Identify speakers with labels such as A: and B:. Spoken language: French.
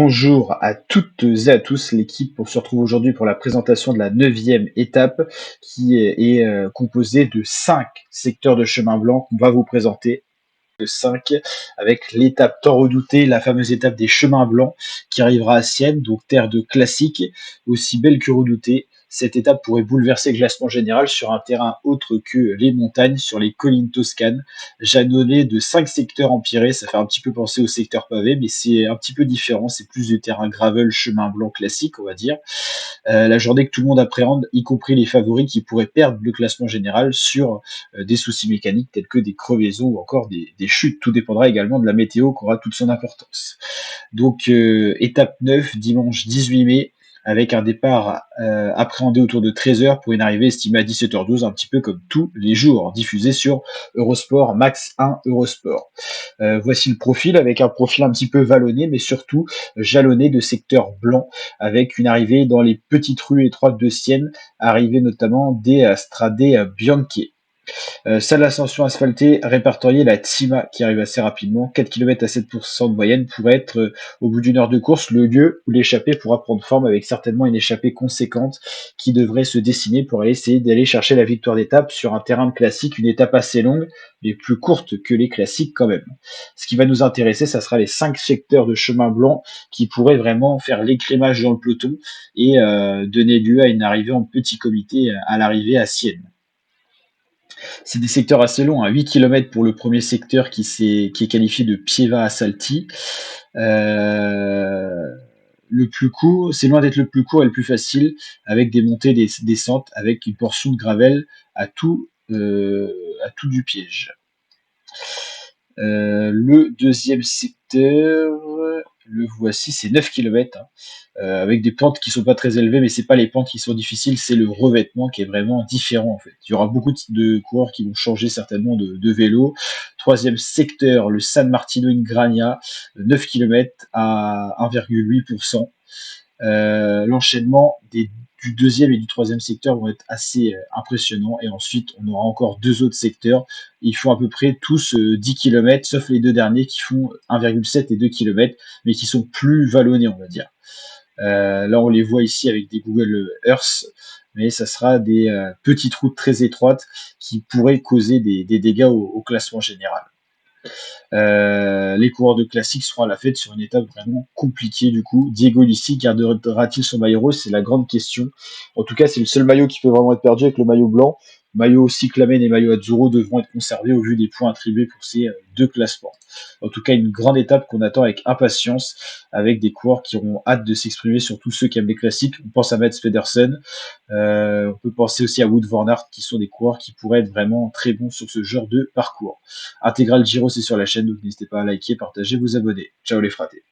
A: Bonjour à toutes et à tous, l'équipe. On se retrouve aujourd'hui pour la présentation de la neuvième étape qui est composée de 5 secteurs de chemin blanc qu'on va vous présenter. De 5 avec l'étape tant redoutée, la fameuse étape des chemins blancs qui arrivera à Sienne, donc terre de classique, aussi belle que redoutée. Cette étape pourrait bouleverser le classement général sur un terrain autre que les montagnes, sur les collines toscanes, jalonné de 5 secteurs empirés. Ça fait un petit peu penser au secteur pavé, mais c'est un petit peu différent. C'est plus du terrain gravel, chemin blanc classique, on va dire. La journée que tout le monde appréhende, y compris les favoris qui pourraient perdre le classement général sur des soucis mécaniques tels que des crevaisons ou encore des chutes. Tout dépendra également de la météo qui aura toute son importance. Donc étape 9, dimanche 18 mai, avec un départ appréhendé autour de 13h pour une arrivée estimée à 17h12, un petit peu comme tous les jours, diffusé sur Eurosport, Max 1 Eurosport. Voici le profil, avec un profil un petit peu vallonné, mais surtout jalonné de secteurs blancs, avec une arrivée dans les petites rues étroites de Sienne, arrivée notamment des Strade Bianche. Salle d'ascension asphaltée répertoriée, la Tsima qui arrive assez rapidement, 4 km à 7% de moyenne, pourrait être au bout d'une heure de course le lieu où l'échappée pourra prendre forme, avec certainement une échappée conséquente qui devrait se dessiner pour essayer d'aller chercher la victoire d'étape sur un terrain de classique, une étape assez longue mais plus courte que les classiques quand même. Ce qui va nous intéresser, ça sera les 5 secteurs de chemin blanc qui pourraient vraiment faire l'écrémage dans le peloton et donner lieu à une arrivée en petit comité à l'arrivée à Sienne. C'est des secteurs assez longs, à 8 km pour le premier secteur qui est qualifié de Pieva à Salti. Le plus court, c'est loin d'être le plus court et le plus facile, avec des montées, des descentes, avec une portion de gravel à à tout du piège. Le deuxième secteur, le voici, c'est 9 km, hein, avec des pentes qui sont pas très élevées, mais c'est pas les pentes qui sont difficiles, c'est le revêtement qui est vraiment différent en fait. Il y aura beaucoup de coureurs qui vont changer certainement de vélo. Troisième secteur, le San Martino in Grania, 9 km à 1,8%. L'enchaînement du deuxième et du troisième secteur vont être assez impressionnants. Et ensuite, on aura encore 2 autres secteurs. Ils font à peu près tous 10 km, sauf les 2 derniers qui font 1,7 et 2 km, mais qui sont plus vallonnés, on va dire. Là, on les voit ici avec des Google Earth, mais ça sera des petites routes très étroites qui pourraient causer des dégâts au classement général. Les coureurs de classique seront à la fête sur une étape vraiment compliquée du coup. Diego Ulissi gardera-t-il son maillot rose? C'est la grande question. En tout cas, c'est le seul maillot qui peut vraiment être perdu avec le maillot blanc. Maillot cyclamen et maillot azzurro devront être conservés au vu des points attribués pour ces 2 classements. En tout cas, une grande étape qu'on attend avec impatience, avec des coureurs qui auront hâte de s'exprimer, surtout ceux qui aiment les classiques. On pense à Mats Pedersen, on peut penser aussi à Wout van Aert, qui sont des coureurs qui pourraient être vraiment très bons sur ce genre de parcours. Intégral Giro, c'est sur la chaîne, donc n'hésitez pas à liker, partager, vous abonner. Ciao les fratés.